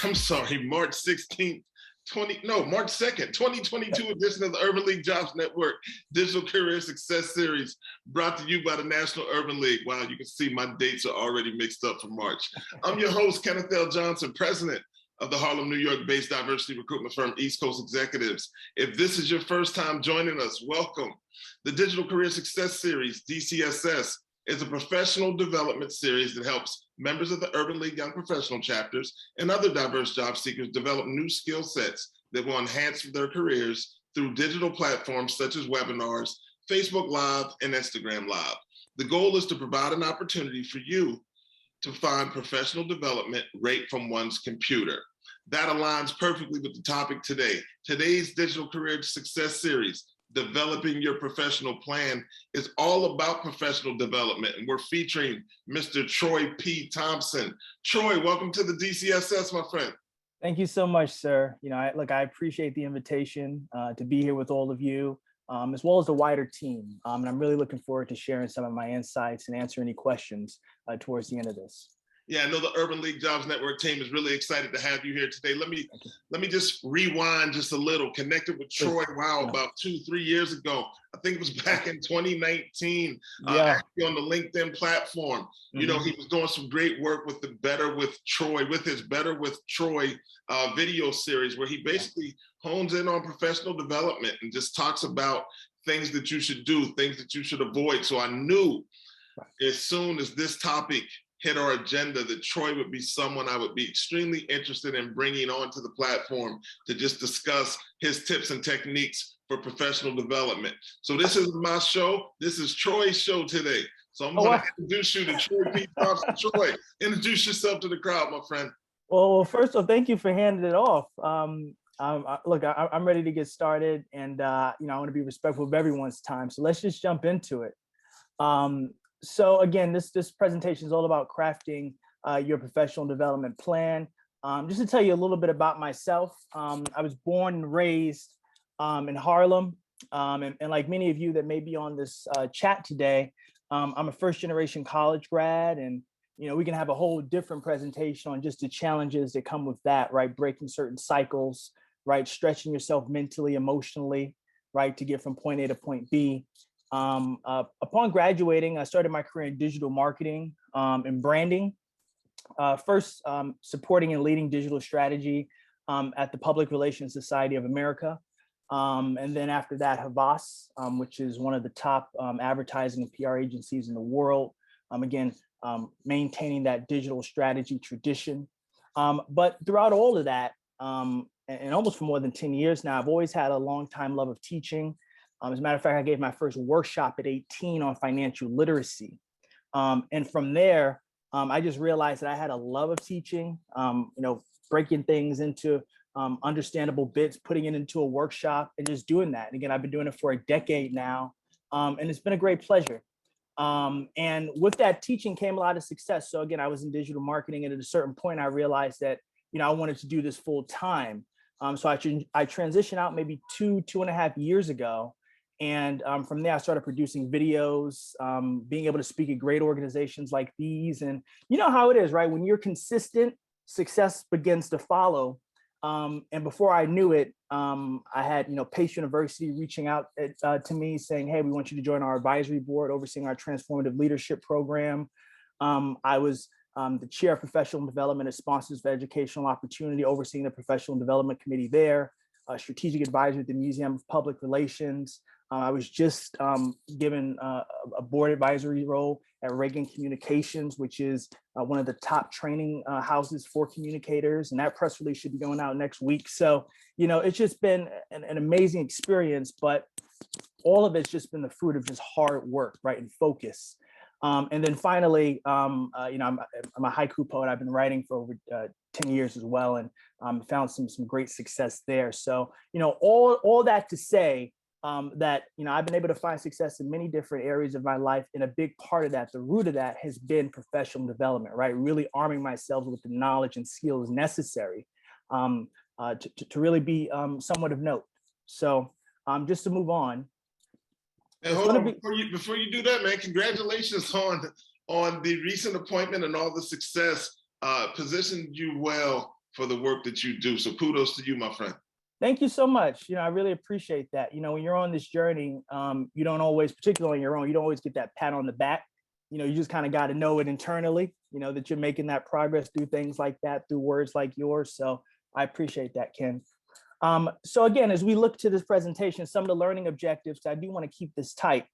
I'm sorry, March 16th, March 2nd, 2022 edition of the Urban League Jobs Network Digital Career Success Series, brought to you by the National Urban League. Wow, you can see my dates are already mixed up for March. I'm your host, Kenneth L. Johnson, president of the Harlem, New York-based diversity recruitment firm, East Coast Executives. If this is your first time joining us, welcome. The Digital Career Success Series, DCSS, is a professional development series that helps members of the Urban League Young Professional chapters and other diverse job seekers develop new skill sets that will enhance their careers through digital platforms such as webinars, Facebook Live, and Instagram Live. The goal is to provide an opportunity for you to find professional development right from one's computer. That aligns perfectly with the topic today. Today's Digital Career Success Series, Developing Your Professional Plan, is all about professional development, and we're featuring Mr. Troy P. Thompson. Troy, welcome to the DCSS, my friend. Thank you so much, sir. I appreciate the invitation to be here with all of you, as well as the wider team. And I'm really looking forward to sharing some of my insights and answer any questions towards the end of this. Yeah, I know the Urban League Jobs Network team is really excited to have you here today. Let me just rewind just a little. Connected with Troy, about 2-3 years ago. I think it was back in 2019, actually on the LinkedIn platform. Mm-hmm. You know, he was doing some great work with the his Better with Troy video series, where he basically hones in on professional development and just talks about things that you should do, things that you should avoid. So I knew as soon as this topic hit our agenda that Troy would be someone I would be extremely interested in bringing onto the platform to just discuss his tips and techniques for professional development. So this is my show. This is Troy's show today. So I'm going to introduce you to Troy P. Thompson. Troy, introduce yourself to the crowd, my friend. Well, first of all, thank you for handing it off. Look, I'm ready to get started, and I want to be respectful of everyone's time. So let's just jump into it. So again, this presentation is all about crafting your professional development plan. Just to tell you a little bit about myself, I was born and raised in Harlem. And like many of you that may be on this chat today, I'm a first-generation college grad, and we can have a whole different presentation on just the challenges that come with that, right? Breaking certain cycles, right? Stretching yourself mentally, emotionally, right? To get from point A to point B. Upon graduating, I started my career in digital marketing and branding. First, supporting and leading digital strategy at the Public Relations Society of America. And then after that, Havas, which is one of the top advertising and PR agencies in the world. Again, maintaining that digital strategy tradition. But throughout all of that, and almost for more than 10 years now, I've always had a long time love of teaching. As a matter of fact, I gave my first workshop at 18 on financial literacy. And from there, I just realized that I had a love of teaching, breaking things into understandable bits, putting it into a workshop and just doing that. And again, I've been doing it for a decade now, and it's been a great pleasure. And with that teaching came a lot of success. So again, I was in digital marketing, and at a certain point, I realized that, I wanted to do this full time. So I transitioned out maybe 2.5 years ago. And from there, I started producing videos, being able to speak at great organizations like these. And you know how it is, right? When you're consistent, success begins to follow. And before I knew it, I had, Pace University reaching out to me saying, hey, we want you to join our advisory board overseeing our transformative leadership program. I was the chair of professional development at Sponsors for Educational Opportunity, overseeing the professional development committee there, strategic advisor at the Museum of Public Relations. I was just given a board advisory role at Reagan Communications, which is one of the top training houses for communicators. And that press release should be going out next week. So, it's just been an amazing experience, but all of it's just been the fruit of just hard work, right, and focus. And then finally, I'm a haiku poet. I've been writing for over 10 years as well, and found some great success there. So, all that to say, that, I've been able to find success in many different areas of my life. And a big part of that, the root of that has been professional development, right? Really arming myself with the knowledge and skills necessary to really be somewhat of note. So just to move on. And hold on, before you do that, man, congratulations on the recent appointment and all the success. Positioned you well for the work that you do. So kudos to you, my friend. Thank you so much. I really appreciate that. When you're on this journey, you don't always, particularly on your own, you don't always get that pat on the back. You just kind of got to know it internally, that you're making that progress through things like that, through words like yours. So I appreciate that, Ken. So again, as we look to this presentation, some of the learning objectives, I do want to keep this tight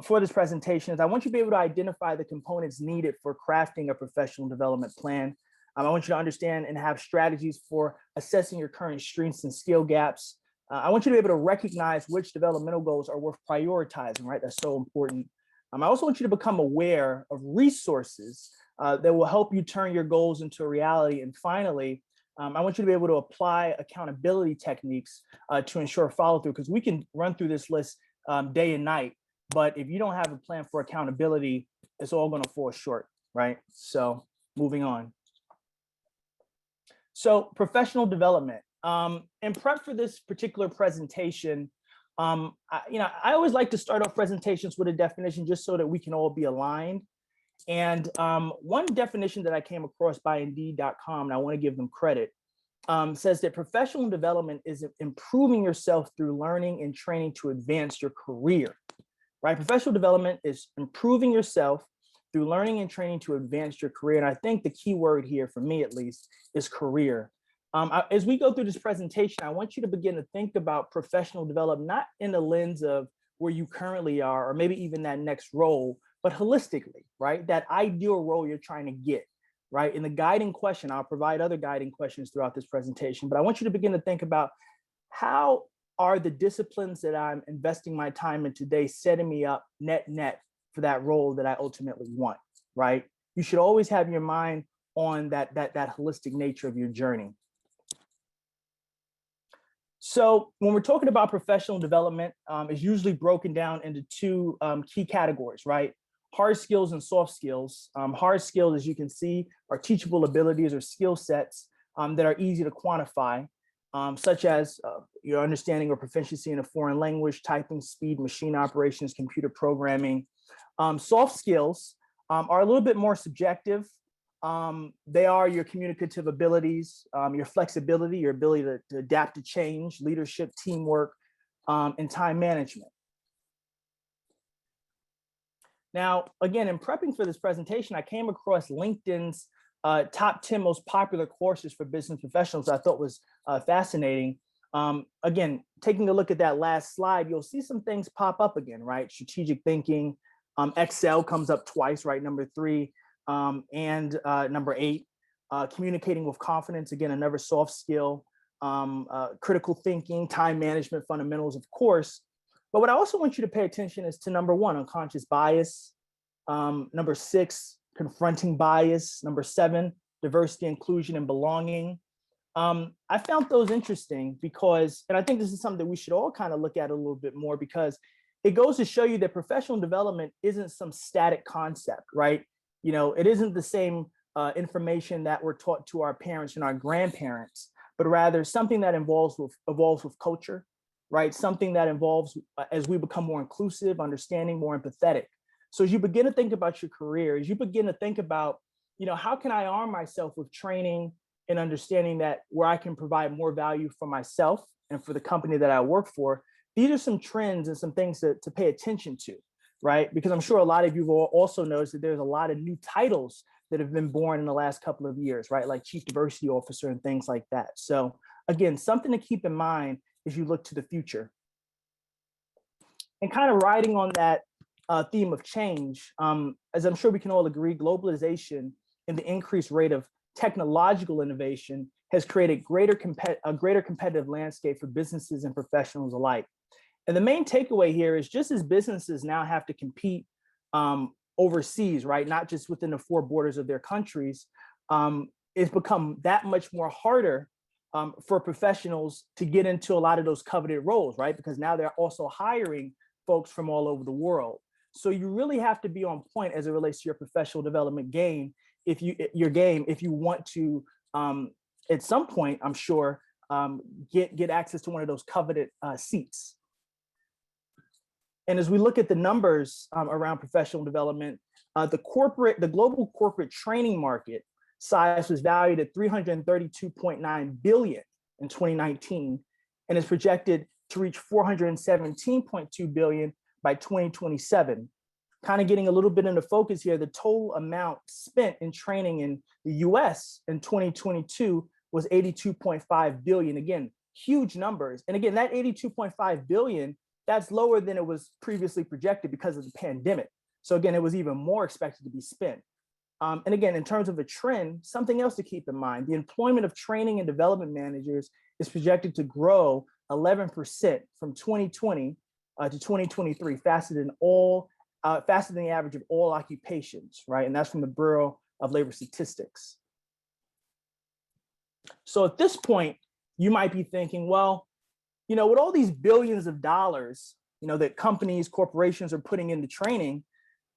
for this presentation, is I want you to be able to identify the components needed for crafting a professional development plan. I want you to understand and have strategies for assessing your current strengths and skill gaps. I want you to be able to recognize which developmental goals are worth prioritizing, right? That's so important. I also want you to become aware of resources that will help you turn your goals into a reality. And finally, I want you to be able to apply accountability techniques to ensure follow through, because we can run through this list day and night, but if you don't have a plan for accountability, it's all going to fall short, right? So moving on. So professional development. In prep for this particular presentation, I always like to start off presentations with a definition just so that we can all be aligned. And one definition that I came across by Indeed.com, and I want to give them credit, says that professional development is improving yourself through learning and training to advance your career, right? Professional development is improving yourself through learning and training to advance your career. And I think the key word here, for me at least, is career. As we go through this presentation, I want you to begin to think about professional development, not in the lens of where you currently are, or maybe even that next role, but holistically, right? That ideal role you're trying to get, right? In the guiding question, I'll provide other guiding questions throughout this presentation, but I want you to begin to think about how are the disciplines that I'm investing my time in today setting me up net for that role that I ultimately want, right? You should always have your mind on that holistic nature of your journey. So when we're talking about professional development, it's usually broken down into two key categories, right? Hard skills and soft skills. Hard skills, as you can see, are teachable abilities or skill sets that are easy to quantify, such as your understanding or proficiency in a foreign language, typing speed, machine operations, computer programming. Soft skills are a little bit more subjective. They are your communicative abilities, your flexibility, your ability to adapt to change, leadership, teamwork, and time management. Now, again, in prepping for this presentation, I came across LinkedIn's top 10 most popular courses for business professionals I thought was fascinating. Again, taking a look at that last slide, you'll see some things pop up again, right? Strategic thinking, Excel comes up twice, right? Number 3, and number 8, communicating with confidence, again, another soft skill, critical thinking, time management fundamentals, of course. But what I also want you to pay attention is to number 1, unconscious bias, number 6, confronting bias, number 7, diversity, inclusion, and belonging. I found those interesting because, and I think this is something that we should all kind of look at a little bit more, because it goes to show you that professional development isn't some static concept, right? It isn't the same information that we're taught to our parents and our grandparents, but rather something that evolves with culture, right? Something that evolves as we become more inclusive, understanding, more empathetic. So as you begin to think about your career, as you begin to think about, how can I arm myself with training and understanding that where I can provide more value for myself and for the company that I work for, these are some trends and some things to pay attention to, right? Because I'm sure a lot of you will also notice that there's a lot of new titles that have been born in the last couple of years, right? Like Chief Diversity Officer and things like that. So again, something to keep in mind as you look to the future. And kind of riding on that theme of change, as I'm sure we can all agree, globalization and the increased rate of technological innovation has created a greater competitive landscape for businesses and professionals alike. And the main takeaway here is, just as businesses now have to compete overseas, right, not just within the 4 borders of their countries, it's become that much more harder for professionals to get into a lot of those coveted roles, right? Because now they're also hiring folks from all over the world. So you really have to be on point as it relates to your professional development game, if you want to, at some point, I'm sure, get access to one of those coveted seats. And as we look at the numbers around professional development, the global corporate training market size was valued at 332.9 billion in 2019 and is projected to reach 417.2 billion by 2027. Kind of getting a little bit into focus here, the total amount spent in training in the US in 2022 was 82.5 billion. Again, huge numbers. And again, that 82.5 billion, that's lower than it was previously projected because of the pandemic. So again, it was even more expected to be spent. And again, in terms of a trend, something else to keep in mind, the employment of training and development managers is projected to grow 11% from 2020 to 2023, faster than the average of all occupations, right? And that's from the Bureau of Labor Statistics. So at this point, you might be thinking, well, with all these billions of dollars, that companies, corporations are putting into training,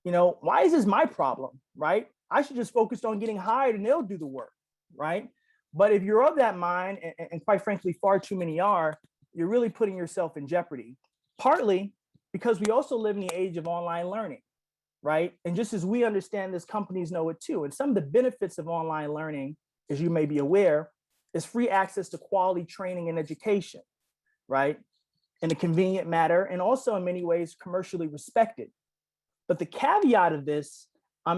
why is this my problem, right? I should just focus on getting hired and they'll do the work, right? But if you're of that mind, and quite frankly, far too many are, you're really putting yourself in jeopardy. Partly because we also live in the age of online learning, right? And just as we understand this, companies know it too. And some of the benefits of online learning, as you may be aware, is free access to quality training and education, right? In a convenient manner, and also in many ways commercially respected. But the caveat of this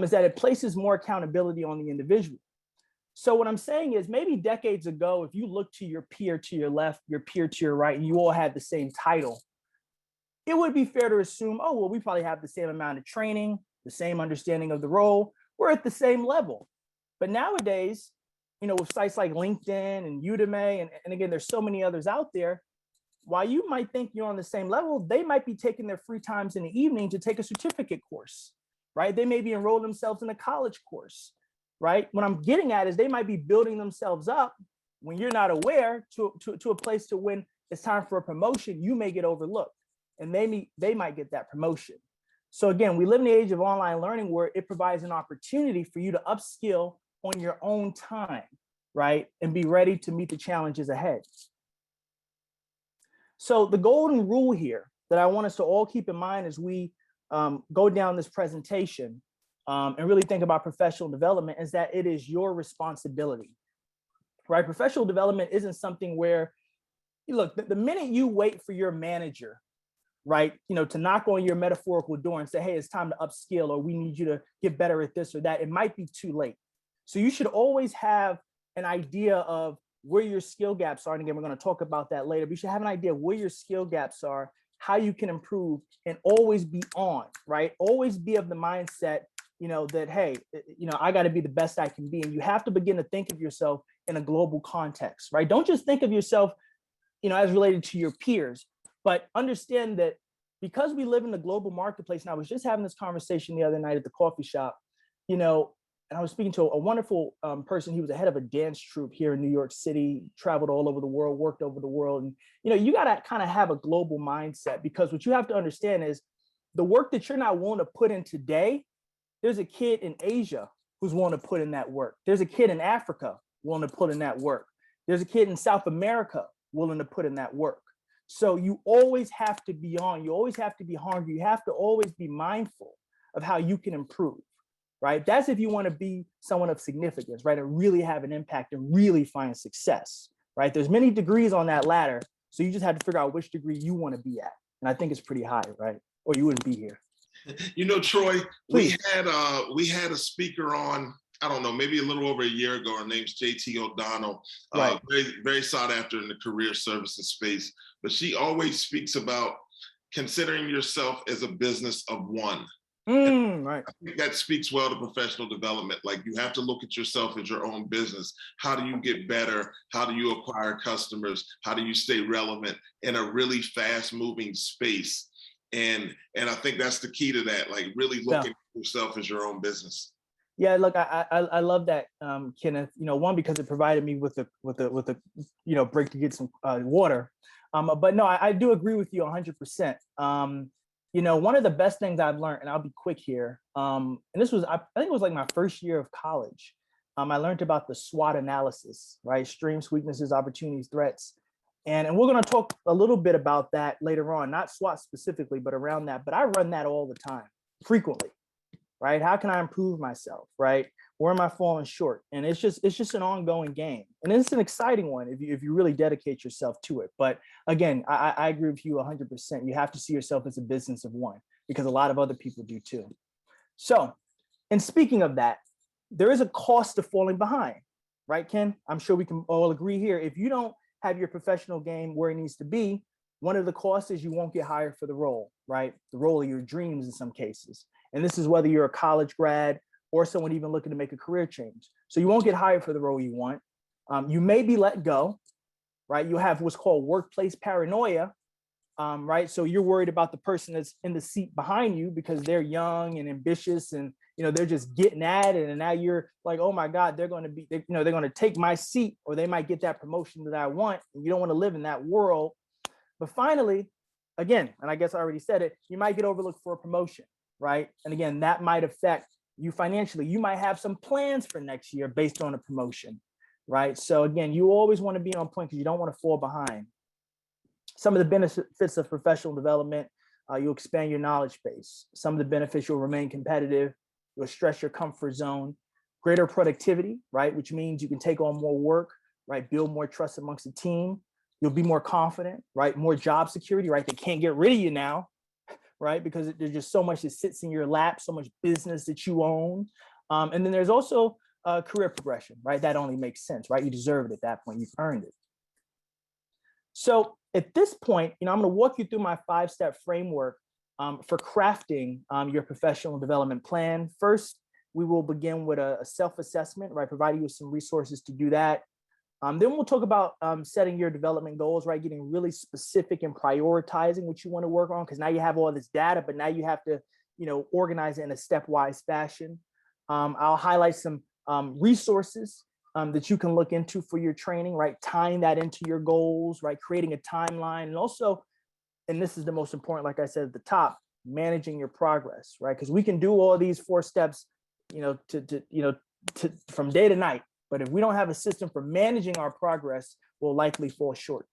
is that it places more accountability on the individual. So what I'm saying is, maybe decades ago, if you look to your peer to your left, your peer to your right, and you all had the same title, it would be fair to assume, oh, well, we probably have the same amount of training, the same understanding of the role, we're at the same level. But nowadays, with sites like LinkedIn and Udemy, and again, there's so many others out there, while you might think you're on the same level, they might be taking their free times in the evening to take a certificate course, right? They may be enrolling themselves in a college course, right? What I'm getting at is they might be building themselves up when you're not aware to a place to when it's time for a promotion, you may get overlooked and they might get that promotion. So again, we live in the age of online learning where it provides an opportunity for you to upskill on your own time, right? And be ready to meet the challenges ahead. So the golden rule here that I want us to all keep in mind as we go down this presentation and really think about professional development is that it is your responsibility, right? Professional development isn't something where, look, the minute you wait for your manager, right, to knock on your metaphorical door and say, hey, it's time to upskill, or we need you to get better at this or that, it might be too late. So you should always have an idea of where your skill gaps are. And again, we're going to talk about that later, but you should have an idea of where your skill gaps are, how you can improve, and always be on, right? Always be of the mindset, that, hey, I got to be the best I can be. And you have to begin to think of yourself in a global context, right? Don't just think of yourself, as related to your peers, but understand that because we live in the global marketplace, and I was just having this conversation the other night at the coffee shop, and I was speaking to a wonderful person. He was the head of a dance troupe here in New York City, traveled all over the world, worked over the world. And, you got to kind of have a global mindset, because what you have to understand is the work that you're not willing to put in today, there's a kid in Asia who's willing to put in that work. There's a kid in Africa willing to put in that work. There's a kid in South America willing to put in that work. So you always have to be on, you always have to be hungry. You have to always be mindful of how you can improve. Right? That's if you want to be someone of significance, right? And really have an impact and really find success, right? There's many degrees on that ladder. So you just have to figure out which degree you want to be at. And I think it's pretty high, right? Or you wouldn't be here. Troy, Please. we had a speaker on, I don't know, maybe a little over a year ago. Her name's JT O'Donnell, Right. very, very sought after in the career services space. But she always speaks about considering yourself as a business of one. Right. I think that speaks well to professional development. Like, you have to look at yourself as your own business. How do you get better? How do you acquire customers? How do you stay relevant in a really fast moving space? And I think that's the key to that, like really looking at yourself as your own business. Yeah, look, I love that, Kenneth. One, because it provided me with a break to get some water. But no, I do agree with you 100%. One of the best things I've learned, and I'll be quick here, and this was, I think it was like my first year of college. I learned about the SWOT analysis, right? Strengths, weaknesses, opportunities, threats. And we're going to talk a little bit about that later on, not SWOT specifically, but around that. But I run that all the time, frequently, right? How can I improve myself, right? Where am I falling short? And it's just an ongoing game. And it's an exciting one if you really dedicate yourself to it. But again, I agree with you 100%. You have to see yourself as a business of one, because a lot of other people do too. So, and speaking of that, there is a cost to falling behind, right, Ken? I'm sure we can all agree here. If you don't have your professional game where it needs to be, one of the costs is you won't get hired for the role, right? The role of your dreams in some cases. And this is whether you're a college grad or someone even looking to make a career change. So you won't get hired for the role you want. You may be let go, right? You have what's called workplace paranoia, right? So you're worried about the person that's in the seat behind you because they're young and ambitious and they're just getting at it. And now you're like, oh my God, they're going to take my seat, or they might get that promotion that I want. And you don't want to live in that world. But finally, again, and I guess I already said it, you might get overlooked for a promotion, right? And again, that might affect you financially. You might have some plans for next year based on a promotion, right? So again, you always want to be on point because you don't want to fall behind. Some of the benefits of professional development, you'll expand your knowledge base. Some of the benefits, you'll remain competitive. You'll stretch your comfort zone. Greater productivity, right? Which means you can take on more work, right? Build more trust amongst the team. You'll be more confident, right? More job security, right? They can't get rid of you now, right? Because there's just so much that sits in your lap, so much business that you own. And then there's also career progression, right? That only makes sense, right? You deserve it at that point. You've earned it. So at this point, I'm going to walk you through my 5-step framework for crafting your professional development plan. First, we will begin with a self-assessment, right? Providing you with some resources to do that. Then we'll talk about setting your development goals, right? Getting really specific and prioritizing what you want to work on, because now you have all this data, but now you have to, organize it in a stepwise fashion. I'll highlight some resources that you can look into for your training, right? Tying that into your goals, right? Creating a timeline, and also, and this is the most important, like I said at the top, managing your progress, right? Because we can do all these 4 steps, from day to night. But if we don't have a system for managing our progress, we'll likely fall short.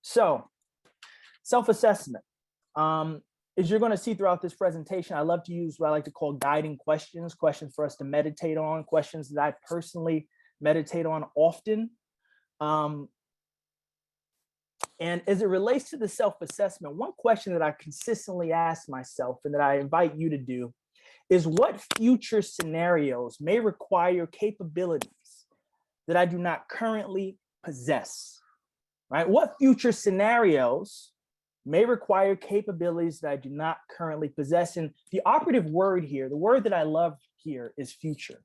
So, self-assessment. As you're going to see throughout this presentation, I love to use what I like to call guiding questions for us to meditate on, questions that I personally meditate on often. And as it relates to the self-assessment, one question that I consistently ask myself and that I invite you to do is, what future scenarios may require capabilities that I do not currently possess, right? What future scenarios may require capabilities that I do not currently possess? And the operative word here, the word that I love here, is future.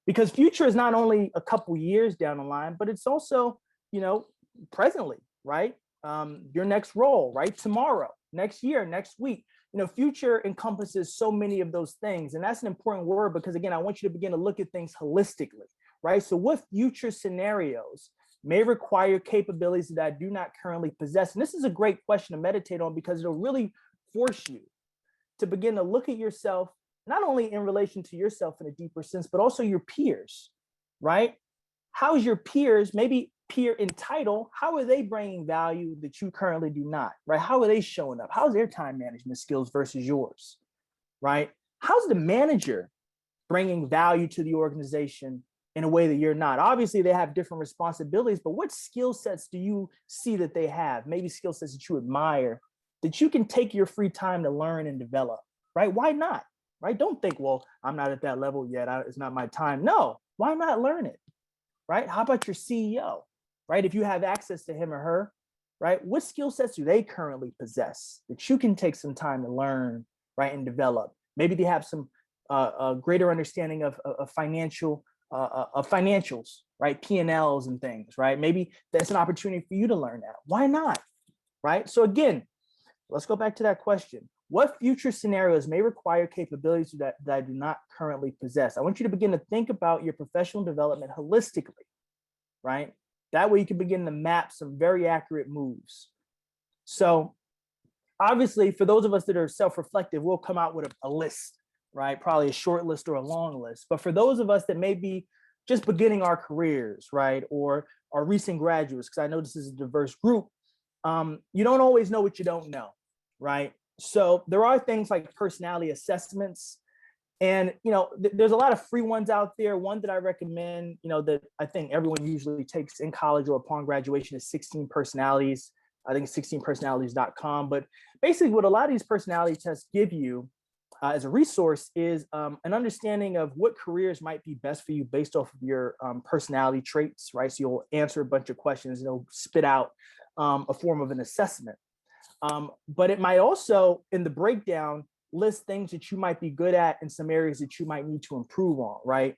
Because future is not only a couple years down the line, but it's also, presently, right? Your next role, right? Tomorrow, next year, next week. Future encompasses so many of those things. And that's an important word because, again, I want you to begin to look at things holistically, right? So what future scenarios may require capabilities that I do not currently possess? And this is a great question to meditate on because it'll really force you to begin to look at yourself, not only in relation to yourself in a deeper sense, but also your peers, right? How's your peers, maybe peer in title, how are they bringing value that you currently do not, right? How are they showing up? How's their time management skills versus yours, right? How's the manager bringing value to the organization in a way that you're not? Obviously, they have different responsibilities, but what skill sets do you see that they have? Maybe skill sets that you admire, that you can take your free time to learn and develop, right? Why not, right? Don't think, well, I'm not at that level yet. It's not my time. No, why not learn it, right? How about your CEO, right? If you have access to him or her, right? What skill sets do they currently possess that you can take some time to learn, right, and develop? Maybe they have some greater understanding of financials, right? P&Ls and things, right? Maybe that's an opportunity for you to learn that. Why not, right? So again, let's go back to that question. What future scenarios may require capabilities that I do not currently possess? I want you to begin to think about your professional development holistically, right? That way you can begin to map some very accurate moves. So obviously, for those of us that are self-reflective, we'll come out with a list, right? Probably a short list or a long list. But for those of us that may be just beginning our careers, right? Or are recent graduates, because I know this is a diverse group, you don't always know what you don't know, right? So there are things like personality assessments And, there's a lot of free ones out there. One that I recommend, that I think everyone usually takes in college or upon graduation is 16 Personalities. I think it's 16personalities.com. But basically what a lot of these personality tests give you as a resource is an understanding of what careers might be best for you based off of your personality traits, right? So you'll answer a bunch of questions and it'll spit out a form of an assessment. But it might also, in the breakdown, list things that you might be good at and some areas that you might need to improve on, right?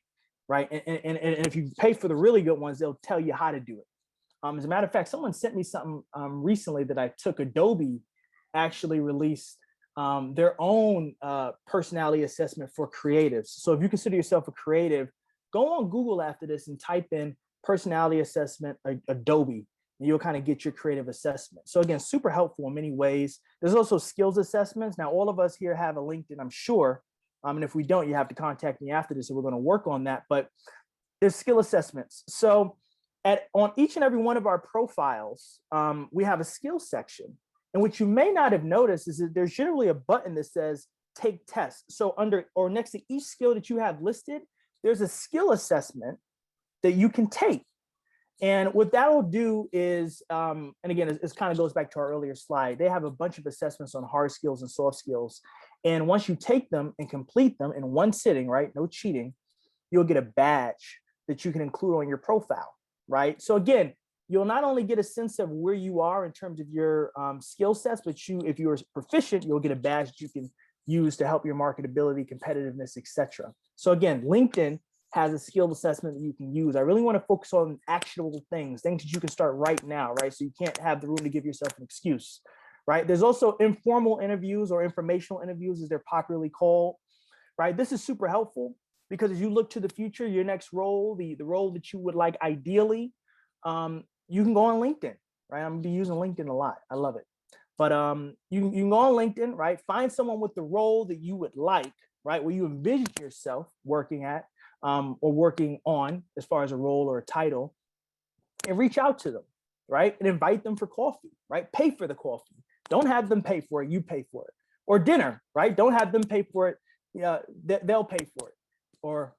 And if you pay for the really good ones, they'll tell you how to do it. As a matter of fact, someone sent me something recently that I took. Adobe actually released their own personality assessment for creatives. So if you consider yourself a creative, go on Google after this and type in personality assessment Adobe, and you'll kind of get your creative assessment. So again, super helpful in many ways. There's also skills assessments. Now, all of us here have a LinkedIn, I'm sure. And if we don't, you have to contact me after this and we're going to work on that. But there's skill assessments. So on each and every one of our profiles, we have a skill section. And what you may not have noticed is that there's generally a button that says take tests. So under or next to each skill that you have listed, there's a skill assessment that you can take. And what that will do is, and again, it kind of goes back to our earlier slide, they have a bunch of assessments on hard skills and soft skills. And once you take them and complete them in one sitting, right, no cheating, you'll get a badge that you can include on your profile, right? So again, you'll not only get a sense of where you are in terms of your skill sets, but if you're proficient, you'll get a badge that you can use to help your marketability, competitiveness, etc. So again, LinkedIn has a skill assessment that you can use. I really want to focus on actionable things that you can start right now, right? So you can't have the room to give yourself an excuse, right? There's also informal interviews or informational interviews as they're popularly called, right? This is super helpful because as you look to the future, your next role, the role that you would like ideally, you can go on LinkedIn, right? I'm gonna be using LinkedIn a lot. I love it. But you can go on LinkedIn, right? Find someone with the role that you would like, right? Where you envision yourself working at or working on as far as a role or a title, and reach out to them, right? And invite them for coffee, right? Pay for the coffee. Don't have them pay for it, you pay for it. Or dinner, right? Don't have them pay for it, they'll pay for it. Or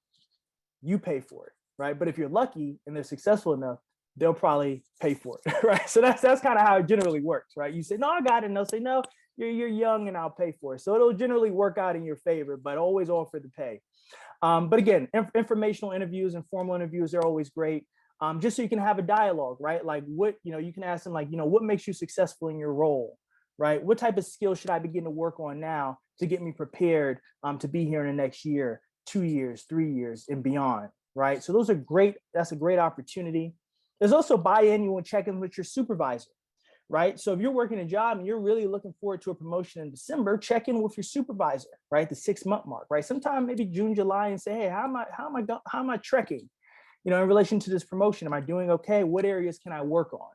you pay for it, right? But if you're lucky and they're successful enough, they'll probably pay for it, right? So that's kind of how it generally works, right? You say, no, I got it. And they'll say, no, you're young and I'll pay for it. So it'll generally work out in your favor, but always offer the pay. But again, informational interviews and formal interviews are always great. Just so you can have a dialogue, right? Like what, you can ask them like, what makes you successful in your role, right? What type of skills should I begin to work on now to get me prepared to be here in the next year, 2 years, 3 years and beyond, right? So those are great. That's a great opportunity. There's also biannual check-ins with your supervisor, right? So if you're working a job and you're really looking forward to a promotion in December, check in with your supervisor, right? The 6-month mark, right? Sometime maybe June, July, and say, hey, how am I trekking, in relation to this promotion? Am I doing okay? What areas can I work on,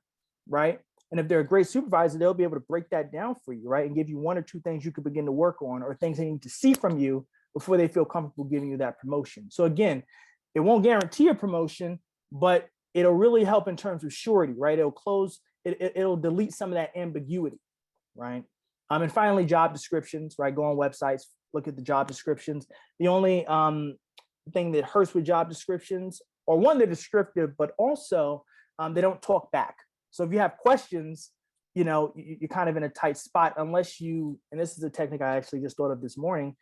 right? And if they're a great supervisor, they'll be able to break that down for you, right? And give you 1 or 2 things you could begin to work on or things they need to see from you before they feel comfortable giving you that promotion. So again, it won't guarantee a promotion, but it'll really help in terms of surety, right? It'll delete some of that ambiguity, right? And finally, job descriptions, right? Go on websites, look at the job descriptions. The only thing that hurts with job descriptions, or one, they're descriptive, but also they don't talk back. So if you have questions, you're kind of in a tight spot unless you, and this is a technique I actually just thought of this morning,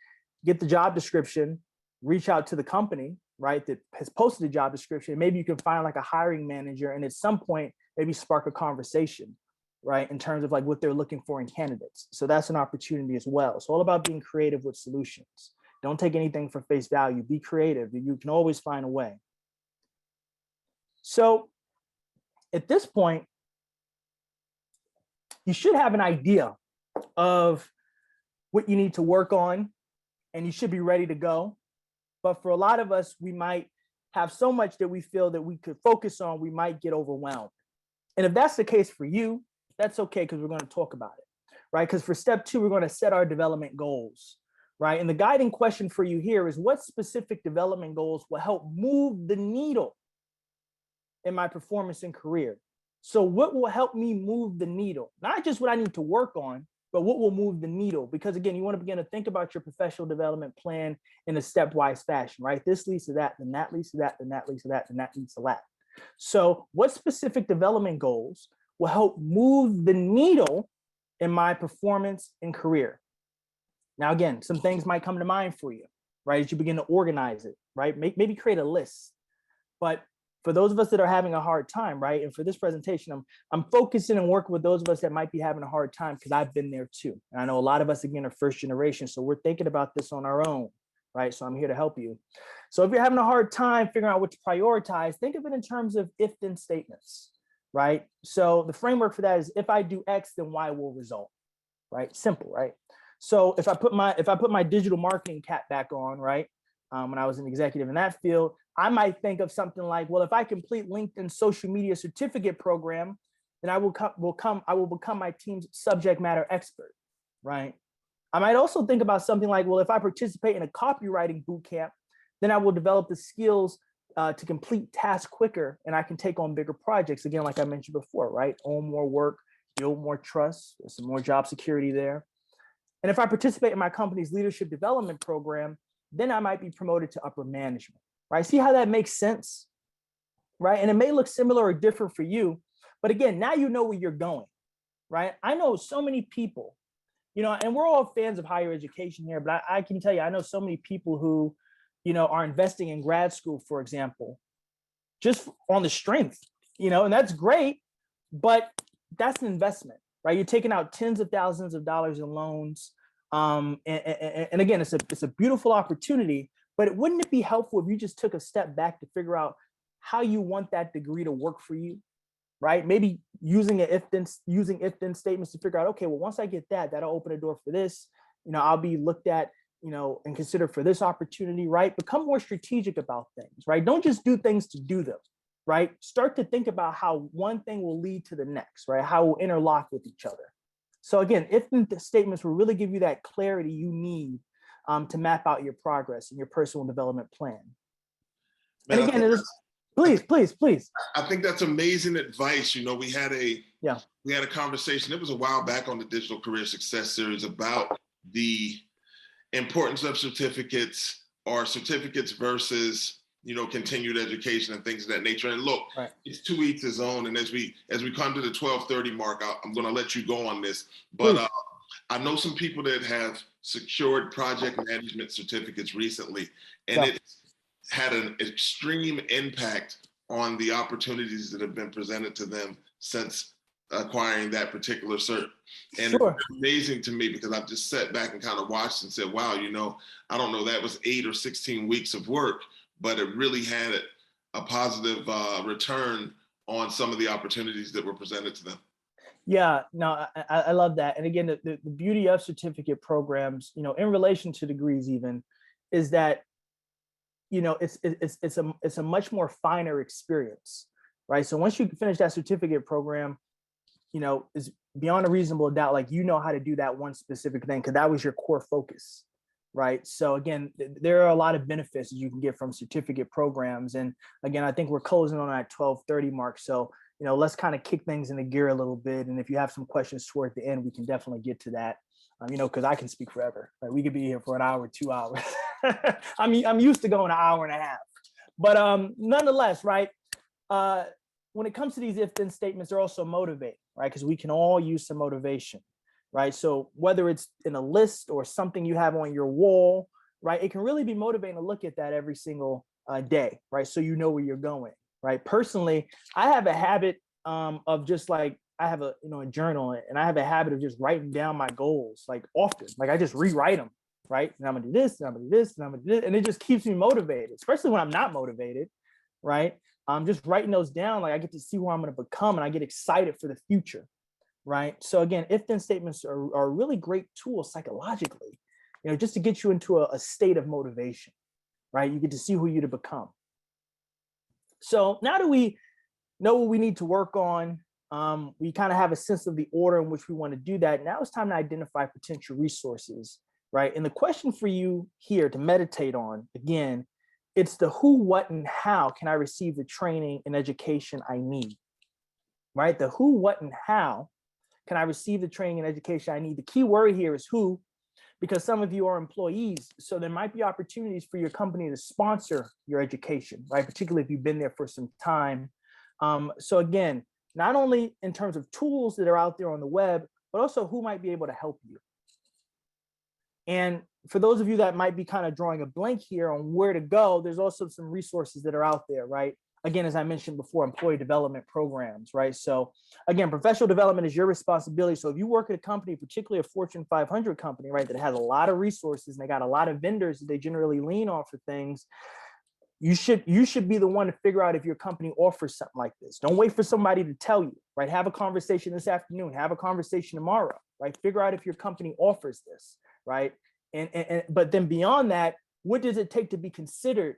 get the job description, reach out to the company, right, that has posted a job description. Maybe you can find like a hiring manager and at some point, maybe spark a conversation, right, in terms of like what they're looking for in candidates. So that's an opportunity as well. It's all about being creative with solutions. Don't take anything for face value. Be creative. You can always find a way. So at this point, you should have an idea of what you need to work on and you should be ready to go. But for a lot of us, we might have so much that we feel that we could focus on, we might get overwhelmed. And if that's the case for you, that's okay, because we're going to talk about it, right? Because for step 2, we're going to set our development goals, right? And the guiding question for you here is, what specific development goals will help move the needle in my performance and career? So what will help me move the needle? Not just what I need to work on, but what will move the needle? Because again, you want to begin to think about your professional development plan in a stepwise fashion, right? This leads to that, then that leads to that, then that leads to that, then that leads to that. So what specific development goals will help move the needle in my performance and career? Now, again, some things might come to mind for you, right? As you begin to organize it, right? Maybe create a list. But for those of us that are having a hard time, right? And for this presentation, I'm focusing and working with those of us that might be having a hard time because I've been there too. And I know a lot of us, again, are first generation. So we're thinking about this on our own, right? So I'm here to help you. So if you're having a hard time figuring out what to prioritize, think of it in terms of if-then statements, right? So the framework for that is if I do X, then Y will result, right? Simple, right? So if I put my digital marketing cap back on, right? When I was an executive in that field, I might think of something like, well, if I complete LinkedIn social media certificate program, then I will become my team's subject matter expert, right? I might also think about something like, well, if I participate in a copywriting boot camp, then I will develop the skills to complete tasks quicker and I can take on bigger projects. Again, like I mentioned before, right? Own more work, build more trust, there's some more job security there. And if I participate in my company's leadership development program, then I might be promoted to upper management, right? See how that makes sense, right? And it may look similar or different for you, but again, now you know where you're going, right? I know so many people, and we're all fans of higher education here, but I can tell you, I know so many people who, are investing in grad school, for example, just on the strength, and that's great, but that's an investment, right? You're taking out tens of thousands of dollars in loans. And again, it's a beautiful opportunity, but wouldn't it be helpful if you just took a step back to figure out how you want that degree to work for you, right? Maybe using if-then statements to figure out, okay, well, once I get that, that'll open a door for this. I'll be looked at, and considered for this opportunity, right? Become more strategic about things, right? Don't just do things to do them, right? Start to think about how one thing will lead to the next, right? How we'll interlock with each other. So again, if-then statements will really give you that clarity you need to map out your progress and your personal development plan. Man, and again, please. I think that's amazing advice. We had a conversation. It was a while back on the Digital Career Success Series about the importance of certificates versus continued education and things of that nature. And look, right. It's to each his own. And as we come to the 12:30 mark, I'm going to let you go on this. But I know some people that have secured project management certificates recently, and it's had an extreme impact on the opportunities that have been presented to them since acquiring that particular cert. And It's amazing to me because I've just sat back and kind of watched and said, wow, I don't know, that was 8 or 16 weeks of work, but it really had a positive return on some of the opportunities that were presented to them. Yeah, no, I love that. And again, the beauty of certificate programs, in relation to degrees even, is that, it's a much more finer experience, right? So once you finish that certificate program, is beyond a reasonable doubt, like, how to do that one specific thing, because that was your core focus, right? So again, there are a lot of benefits that you can get from certificate programs. And again, I think we're closing on that 12:30 mark. So, let's kind of kick things into gear a little bit. And if you have some questions toward the end, we can definitely get to that, because I can speak forever. Right? We could be here for an hour, 2 hours. I'm used to going an hour and a half. But nonetheless, right? When it comes to these if-then statements, they're also motivating, right? Because we can all use some motivation, right? So whether it's in a list or something you have on your wall, right? It can really be motivating to look at that every single day, right? So you know where you're going, right? Personally, I have a habit of just like, I have a journal, and I have a habit of just writing down my goals, like often, like I just rewrite them, right? And I'm gonna do this, and I'm gonna do this, and I'm gonna do this, and it just keeps me motivated, especially when I'm not motivated, right? I'm just writing those down, like I get to see where I'm gonna become, and I get excited for the future, right? So again, if-then statements are a really great tool psychologically, just to get you into a state of motivation, right? You get to see who you're to become. So now that we know what we need to work on, we kind of have a sense of the order in which we want to do that. Now it's time to identify potential resources, right? And the question for you here to meditate on, again, it's the who, what, and how can I receive the training and education I need, right? The who, what, and how can I receive the training and education I need? The key word here is who, because some of you are employees. So there might be opportunities for your company to sponsor your education, right? Particularly if you've been there for some time. So again, not only in terms of tools that are out there on the web, but also who might be able to help you. And for those of you that might be kind of drawing a blank here on where to go, there's also some resources that are out there, right? Again, as I mentioned before, employee development programs, right? So again, professional development is your responsibility. So if you work at a company, particularly a Fortune 500 company, right, that has a lot of resources and they got a lot of vendors that they generally lean on for things, you should be the one to figure out if your company offers something like this. Don't wait for somebody to tell you, right? Have a conversation this afternoon, have a conversation tomorrow, right? Figure out if your company offers this, right? But then beyond that, what does it take to be considered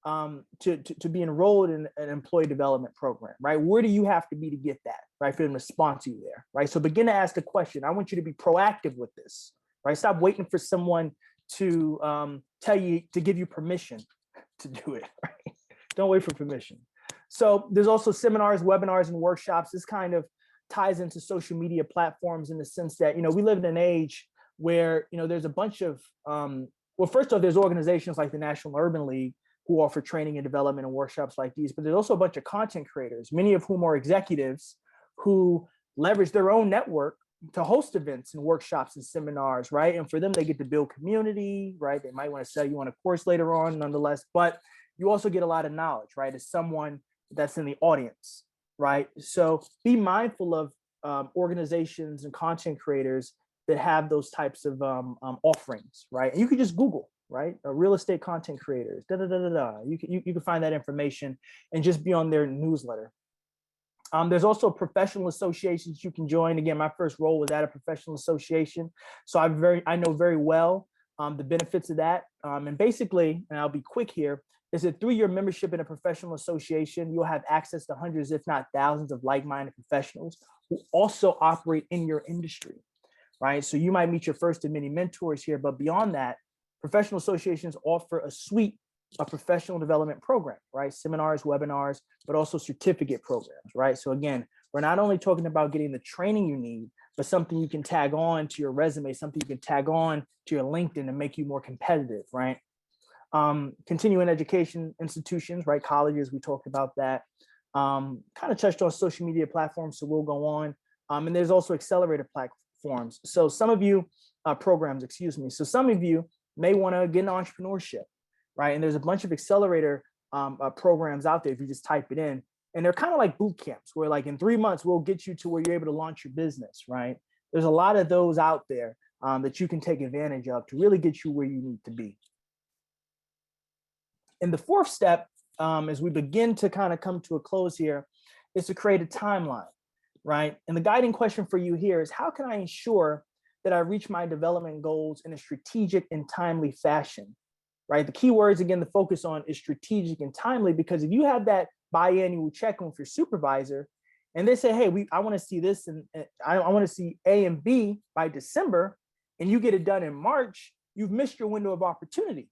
to be enrolled in an employee development program, right? Where do you have to be to get that, right? For them to sponsor you there, right? So begin to ask the question. I want you to be proactive with this, right? Stop waiting for someone to tell you, to give you permission to do it, right? Don't wait for permission. So there's also seminars, webinars, and workshops. This kind of ties into social media platforms in the sense that, we live in an age where, there's a bunch of, well, first off, there's organizations like the National Urban League who offer training and development and workshops like these, but there's also a bunch of content creators, many of whom are executives who leverage their own network to host events and workshops and seminars, right? And for them, they get to build community, right? They might want to sell you on a course later on, nonetheless, but you also get a lot of knowledge, right? As someone that's in the audience, right? So be mindful of organizations and content creators that have those types of offerings, right? And you could just Google, right? Real estate content creators, You can find that information and just be on their newsletter. There's also professional associations you can join. Again, my first role was at a professional association. So I know very well the benefits of that. And basically, and I'll be quick here, is that through your membership in a professional association, you'll have access to hundreds, if not thousands of like-minded professionals who also operate in your industry, right? So you might meet your first of many mentors here, but beyond that, professional associations offer a suite of professional development program, right? Seminars, webinars, but also certificate programs, right? So again, we're not only talking about getting the training you need, but something you can tag on to your resume, something you can tag on to your LinkedIn to make you more competitive, right? Continuing education institutions, right? Colleges, we talked about that. Kind of touched on social media platforms, so we'll go on. And there's also accelerator platforms. So some of you, programs, excuse me. So some of you may want to get into entrepreneurship, right? And there's a bunch of accelerator programs out there if you just type it in. And they're kind of like boot camps where like in 3 months, we'll get you to where you're able to launch your business, right? There's a lot of those out there that you can take advantage of to really get you where you need to be. And the fourth step, as we begin to kind of come to a close here, is to create a timeline, right? And the guiding question for you here is, how can I ensure that I reach my development goals in a strategic and timely fashion, right? The key words, again, the focus on is strategic and timely, because if you have that biannual check-in with your supervisor and they say, hey, I want to see this and I want to see A and B by December, and you get it done in March, you've missed your window of opportunity,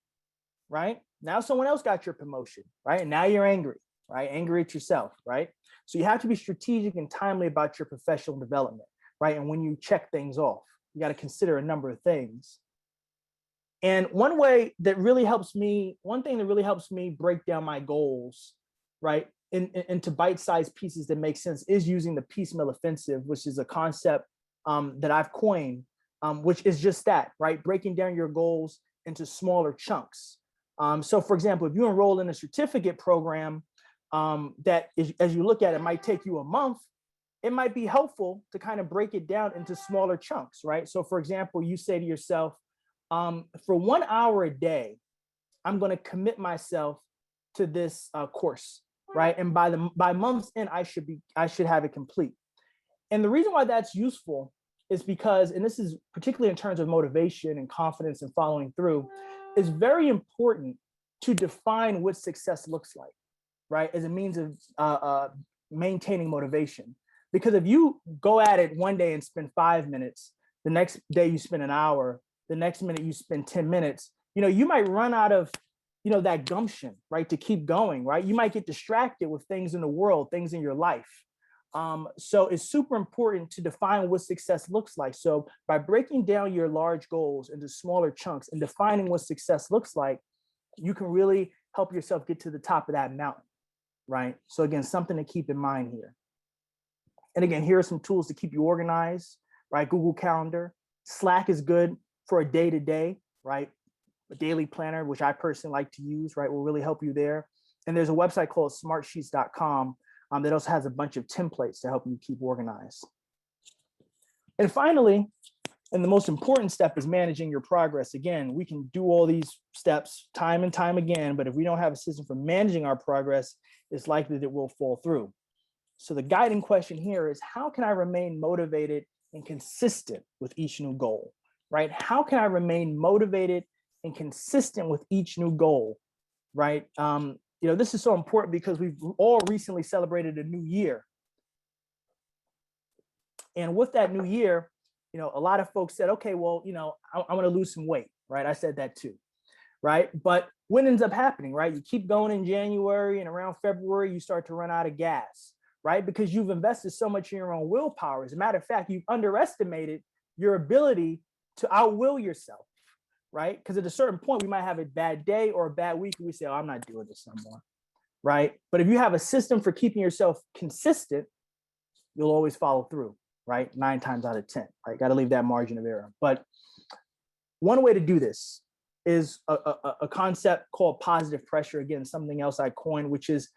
right? Now someone else got your promotion, right? And now you're angry, right? Angry at yourself, right? So you have to be strategic and timely about your professional development, right? And when you check things off, you got to consider a number of things. And one thing that really helps me break down my goals, right, into bite-sized pieces that make sense is using the piecemeal offensive, which is a concept that I've coined, which is just that, right? Breaking down your goals into smaller chunks. So for example, if you enroll in a certificate program that is, as you look at it, might take you a month, it might be helpful to kind of break it down into smaller chunks, right? So for example, you say to yourself, for 1 hour a day, I'm going to commit myself to this course, right? And by month's end, I should have it complete. And the reason why that's useful is because, and this is particularly in terms of motivation and confidence and following through, it's very important to define what success looks like, right? As a means of maintaining motivation. Because if you go at it one day and spend 5 minutes, the next day you spend an hour, the next minute you spend 10 minutes, you might run out of, that gumption, right? To keep going, right? You might get distracted with things in the world, things in your life. So it's super important to define what success looks like. So by breaking down your large goals into smaller chunks and defining what success looks like, you can really help yourself get to the top of that mountain, right? So again, something to keep in mind here. And again, here are some tools to keep you organized, right? Google Calendar. Slack is good for a day-to-day, right? A daily planner, which I personally like to use, right? Will really help you there. And there's a website called smartsheets.com that also has a bunch of templates to help you keep organized. And finally, and the most important step is managing your progress. Again, we can do all these steps time and time again, but if we don't have a system for managing our progress, it's likely that we'll fall through. So the guiding question here is, how can I remain motivated and consistent with each new goal, right? How can I remain motivated and consistent with each new goal, right? This is so important because we've all recently celebrated a new year. And with that new year, a lot of folks said, okay, well, I want to lose some weight, right? I said that too, right? But what ends up happening, right? You keep going in January and around February, you start to run out of gas, right? Because you've invested so much in your own willpower. As a matter of fact, you've underestimated your ability to outwill yourself, right? Because at a certain point, we might have a bad day or a bad week and we say, oh, I'm not doing this no more, right? But if you have a system for keeping yourself consistent, you'll always follow through, right? 9 times out of 10, right? Got to leave that margin of error. But one way to do this is a concept called positive pressure. Again, something else I coined, which is